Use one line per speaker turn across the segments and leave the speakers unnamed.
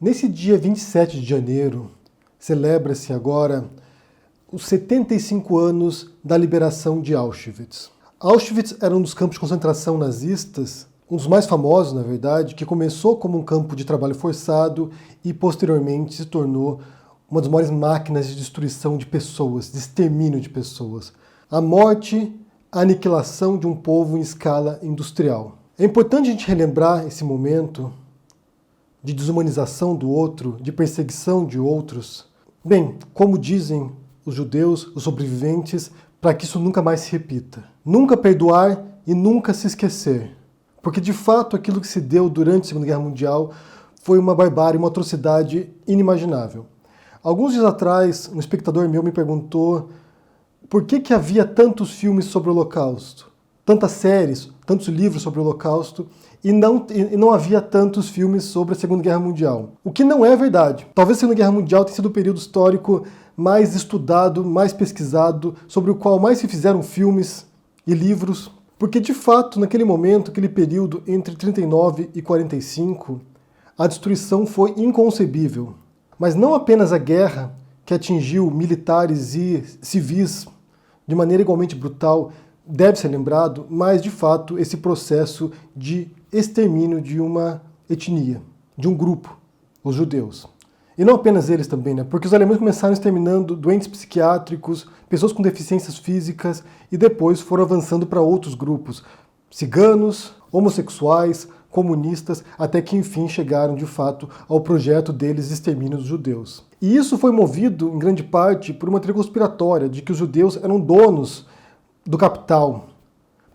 Nesse dia 27 de janeiro, celebra-se agora os 75 anos da liberação de Auschwitz. Auschwitz era um dos campos de concentração nazistas, um dos mais famosos, na verdade, que começou como um campo de trabalho forçado e posteriormente se tornou uma das maiores máquinas de destruição de pessoas, de extermínio de pessoas. A morte, a aniquilação de um povo em escala industrial. É importante a gente relembrar esse momento de desumanização do outro, de perseguição de outros. Bem, como dizem os judeus, os sobreviventes, para que isso nunca mais se repita. Nunca perdoar e nunca se esquecer. Porque de fato aquilo que se deu durante a Segunda Guerra Mundial foi uma barbárie, uma atrocidade inimaginável. Alguns dias atrás, um espectador meu me perguntou por que havia tantos filmes sobre o Holocausto, tantas séries, tantos livros sobre o Holocausto, e não havia tantos filmes sobre a Segunda Guerra Mundial. O que não é verdade. Talvez a Segunda Guerra Mundial tenha sido o período histórico mais estudado, mais pesquisado, sobre o qual mais se fizeram filmes e livros, porque de fato, naquele momento, aquele período entre 39 e 45, a destruição foi inconcebível. Mas não apenas a guerra, que atingiu militares e civis de maneira igualmente brutal, deve ser lembrado, mas de fato esse processo de extermínio de uma etnia, de um grupo, os judeus. E não apenas eles também, né? Porque os alemães começaram exterminando doentes psiquiátricos, pessoas com deficiências físicas, e depois foram avançando para outros grupos, ciganos, homossexuais, comunistas, até que enfim chegaram de fato ao projeto deles de extermínio dos judeus. E isso foi movido em grande parte por uma teoria conspiratória de que os judeus eram donos do capital.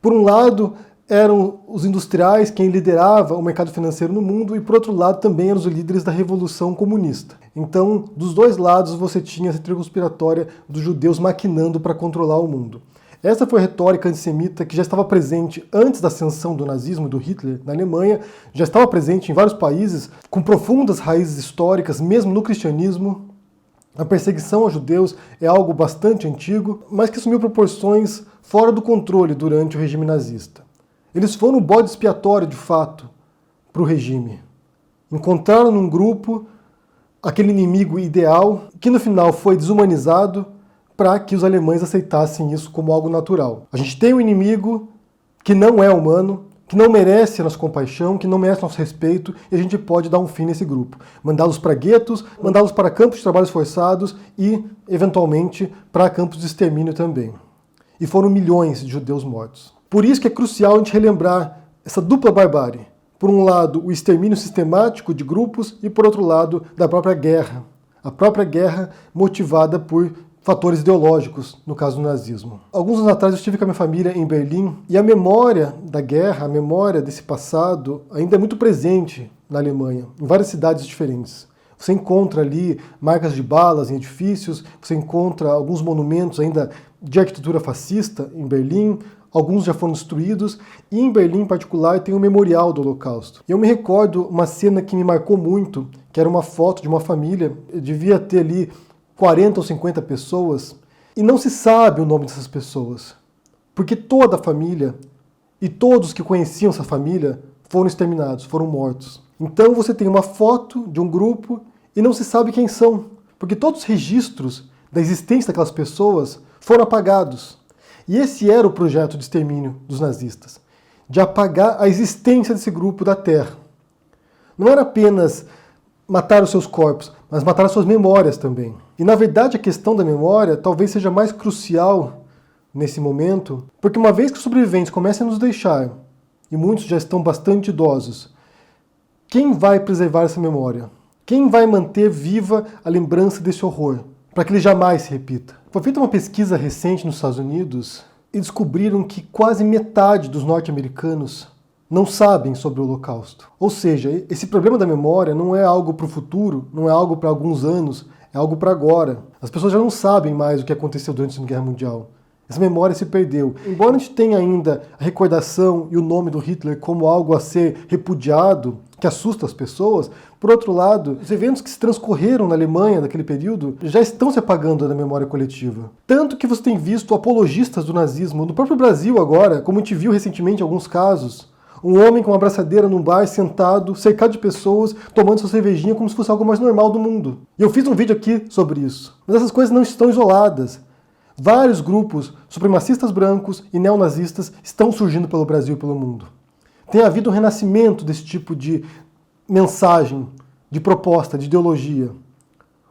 Por um lado, eram os industriais quem liderava o mercado financeiro no mundo e, por outro lado, também eram os líderes da Revolução Comunista. Então, dos dois lados, você tinha essa teoria conspiratória dos judeus maquinando para controlar o mundo. Essa foi a retórica antissemita que já estava presente antes da ascensão do nazismo e do Hitler na Alemanha, já estava presente em vários países, com profundas raízes históricas, mesmo no cristianismo. A perseguição aos judeus é algo bastante antigo, mas que assumiu proporções fora do controle durante o regime nazista. Eles foram o bode expiatório, de fato, para o regime. Encontraram num grupo aquele inimigo ideal, que no final foi desumanizado para que os alemães aceitassem isso como algo natural. A gente tem um inimigo que não é humano, que não merece a nossa compaixão, que não merece nosso respeito, e a gente pode dar um fim nesse grupo. Mandá-los para guetos, mandá-los para campos de trabalhos forçados e, eventualmente, para campos de extermínio também. E foram milhões de judeus mortos. Por isso que é crucial a gente relembrar essa dupla barbárie. Por um lado, o extermínio sistemático de grupos e, por outro lado, da própria guerra. A própria guerra motivada por fatores ideológicos, no caso do nazismo. Alguns anos atrás eu estive com a minha família em Berlim e a memória da guerra, a memória desse passado ainda é muito presente na Alemanha, em várias cidades diferentes. Você encontra ali marcas de balas em edifícios, você encontra alguns monumentos ainda de arquitetura fascista em Berlim, alguns já foram destruídos, e em Berlim em particular tem um memorial do Holocausto. E eu me recordo uma cena que me marcou muito, que era uma foto de uma família, devia ter ali 40 ou 50 pessoas, e não se sabe o nome dessas pessoas, porque toda a família e todos que conheciam essa família foram exterminados, foram mortos. Então você tem uma foto de um grupo e não se sabe quem são, porque todos os registros da existência daquelas pessoas foram apagados. E esse era o projeto de extermínio dos nazistas, de apagar a existência desse grupo da Terra. Não era apenas matar os seus corpos, mas matar as suas memórias também. E na verdade a questão da memória talvez seja mais crucial nesse momento, porque uma vez que os sobreviventes começam a nos deixar, e muitos já estão bastante idosos, quem vai preservar essa memória? Quem vai manter viva a lembrança desse horror, para que ele jamais se repita? Foi feita uma pesquisa recente nos Estados Unidos e descobriram que quase metade dos norte-americanos não sabem sobre o Holocausto. Ou seja, esse problema da memória não é algo para o futuro, não é algo para alguns anos, é algo para agora. As pessoas já não sabem mais o que aconteceu durante a Segunda Guerra Mundial. Essa memória se perdeu. Embora a gente tenha ainda a recordação e o nome do Hitler como algo a ser repudiado, que assusta as pessoas, por outro lado, os eventos que se transcorreram na Alemanha naquele período já estão se apagando da memória coletiva. Tanto que você tem visto apologistas do nazismo no próprio Brasil agora, como a gente viu recentemente em alguns casos, Um homem com uma abraçadeira num bar, sentado, cercado de pessoas, tomando sua cervejinha como se fosse algo mais normal do mundo. E eu fiz um vídeo aqui sobre isso. Mas essas coisas não estão isoladas. Vários grupos supremacistas brancos e neonazistas estão surgindo pelo Brasil e pelo mundo. Tem havido um renascimento desse tipo de mensagem, de proposta, de ideologia.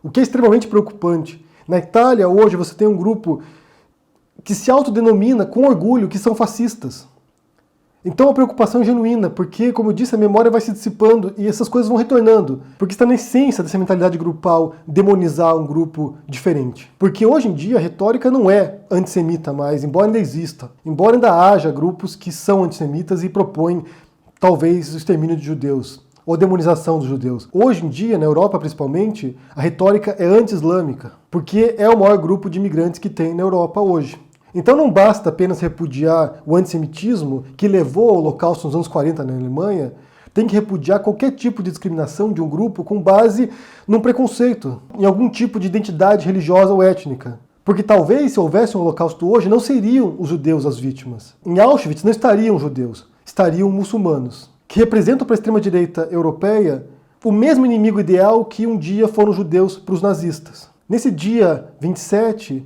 O que é extremamente preocupante. Na Itália, hoje, você tem um grupo que se autodenomina com orgulho que são fascistas. Então a preocupação é genuína, porque, como eu disse, a memória vai se dissipando e essas coisas vão retornando. Porque está na essência dessa mentalidade grupal demonizar um grupo diferente. Porque hoje em dia a retórica não é antissemita mais, embora ainda exista. Embora ainda haja grupos que são antissemitas e propõem, talvez, o extermínio de judeus, ou a demonização dos judeus. Hoje em dia, na Europa principalmente, a retórica é anti-islâmica, porque é o maior grupo de imigrantes que tem na Europa hoje. Então não basta apenas repudiar o antissemitismo que levou ao Holocausto nos anos 40 na Alemanha, tem que repudiar qualquer tipo de discriminação de um grupo com base num preconceito, em algum tipo de identidade religiosa ou étnica. Porque talvez, se houvesse um Holocausto hoje, não seriam os judeus as vítimas. Em Auschwitz não estariam judeus, estariam muçulmanos, que representam para a extrema-direita europeia o mesmo inimigo ideal que um dia foram os judeus para os nazistas. Nesse dia 27,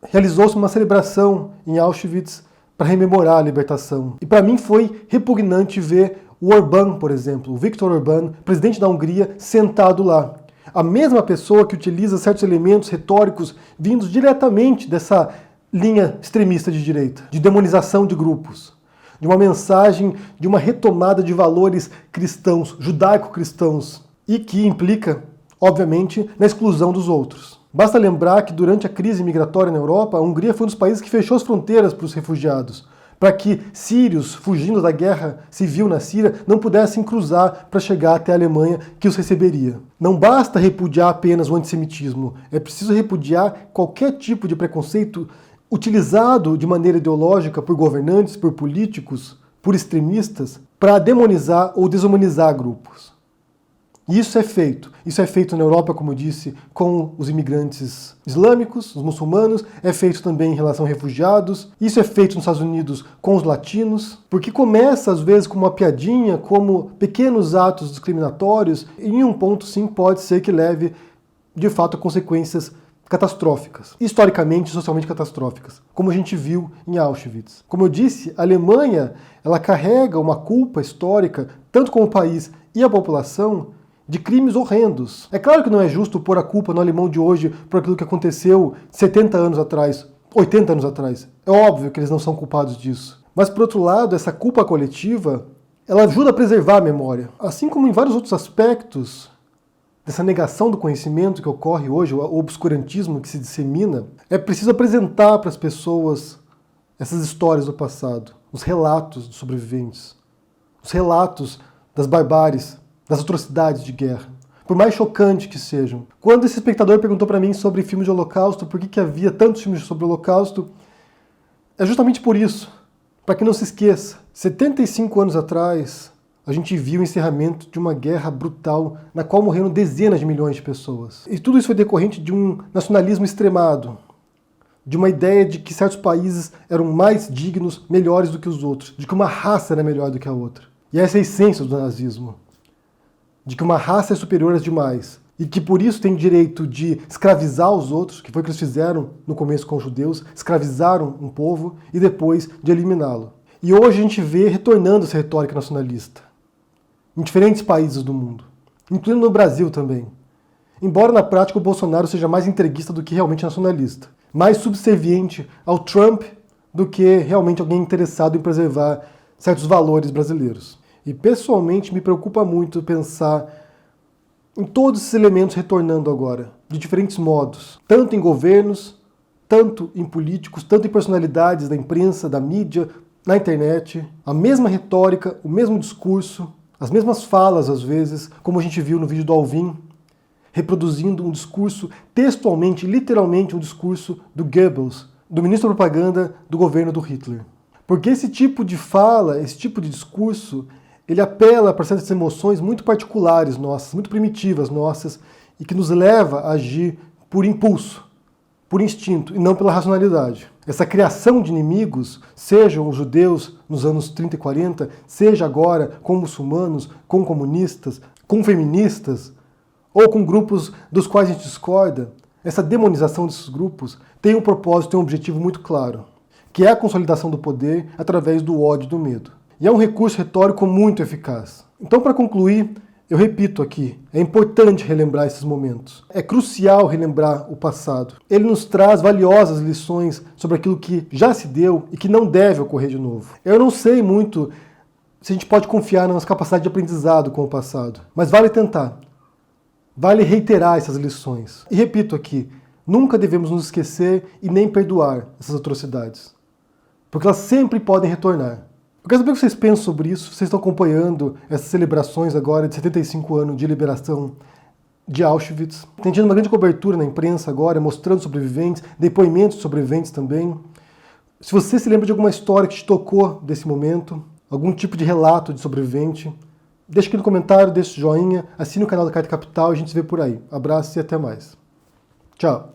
realizou-se uma celebração em Auschwitz para rememorar a libertação. E para mim foi repugnante ver o Orbán, por exemplo, o Viktor Orbán, presidente da Hungria, sentado lá. A mesma pessoa que utiliza certos elementos retóricos vindos diretamente dessa linha extremista de direita, de demonização de grupos, de uma mensagem de uma retomada de valores cristãos, judaico-cristãos, e que implica, obviamente, na exclusão dos outros. Basta lembrar que durante a crise migratória na Europa, a Hungria foi um dos países que fechou as fronteiras para os refugiados, para que sírios fugindo da guerra civil na Síria não pudessem cruzar para chegar até a Alemanha, que os receberia. Não basta repudiar apenas o antissemitismo, é preciso repudiar qualquer tipo de preconceito utilizado de maneira ideológica por governantes, por políticos, por extremistas, para demonizar ou desumanizar grupos. Isso é feito na Europa, como eu disse, com os imigrantes islâmicos, os muçulmanos, é feito também em relação a refugiados, isso é feito nos Estados Unidos com os latinos, porque começa às vezes com uma piadinha, como pequenos atos discriminatórios, e em um ponto sim pode ser que leve de fato a consequências catastróficas, historicamente e socialmente catastróficas, como a gente viu em Auschwitz. Como eu disse, a Alemanha ela carrega uma culpa histórica, tanto como o país e a população, de crimes horrendos. É claro que não é justo pôr a culpa no alemão de hoje por aquilo que aconteceu 70 anos atrás, 80 anos atrás. É óbvio que eles não são culpados disso. Mas, por outro lado, essa culpa coletiva, ela ajuda a preservar a memória. Assim como em vários outros aspectos dessa negação do conhecimento que ocorre hoje, o obscurantismo que se dissemina, é preciso apresentar para as pessoas essas histórias do passado, os relatos dos sobreviventes, os relatos das barbáries, das atrocidades de guerra, por mais chocante que sejam. Quando esse espectador perguntou para mim sobre filmes de Holocausto, por que havia tantos filmes sobre o Holocausto, é justamente por isso, para que não se esqueça. 75 anos atrás, a gente viu o encerramento de uma guerra brutal, na qual morreram dezenas de milhões de pessoas. E tudo isso foi decorrente de um nacionalismo extremado, de uma ideia de que certos países eram mais dignos, melhores do que os outros, de que uma raça era melhor do que a outra. E essa é a essência do nazismo. De que uma raça é superior às demais, e que por isso tem direito de escravizar os outros, que foi o que eles fizeram no começo com os judeus, escravizaram um povo e depois de eliminá-lo. E hoje a gente vê retornando essa retórica nacionalista, em diferentes países do mundo, incluindo no Brasil também. Embora na prática o Bolsonaro seja mais entreguista do que realmente nacionalista, mais subserviente ao Trump do que realmente alguém interessado em preservar certos valores brasileiros. E pessoalmente me preocupa muito pensar em todos esses elementos retornando agora, de diferentes modos, tanto em governos, tanto em políticos, tanto em personalidades da imprensa, da mídia, na internet, a mesma retórica, o mesmo discurso, as mesmas falas às vezes, como a gente viu no vídeo do Alvin, reproduzindo um discurso textualmente, literalmente um discurso do Goebbels, do ministro da propaganda do governo do Hitler. Porque esse tipo de fala, esse tipo de discurso, ele apela para certas emoções muito particulares nossas, muito primitivas nossas, e que nos leva a agir por impulso, por instinto e não pela racionalidade. Essa criação de inimigos, sejam os judeus nos anos 30 e 40, seja agora com muçulmanos, com comunistas, com feministas, ou com grupos dos quais a gente discorda, essa demonização desses grupos tem um propósito, tem um objetivo muito claro, que é a consolidação do poder através do ódio e do medo. E é um recurso retórico muito eficaz. Então, para concluir, eu repito aqui, é importante relembrar esses momentos. É crucial relembrar o passado. Ele nos traz valiosas lições sobre aquilo que já se deu e que não deve ocorrer de novo. Eu não sei muito se a gente pode confiar na nossa capacidade de aprendizado com o passado, mas vale tentar. Vale reiterar essas lições. E repito aqui, nunca devemos nos esquecer e nem perdoar essas atrocidades, porque elas sempre podem retornar. Eu quero saber o que vocês pensam sobre isso. Vocês estão acompanhando essas celebrações agora de 75 anos de liberação de Auschwitz. Tem tido uma grande cobertura na imprensa agora, mostrando sobreviventes, depoimentos de sobreviventes também. Se você se lembra de alguma história que te tocou desse momento, algum tipo de relato de sobrevivente, deixa aqui no comentário, deixa o joinha, assine o canal da Carta Capital e a gente se vê por aí. Abraço e até mais. Tchau!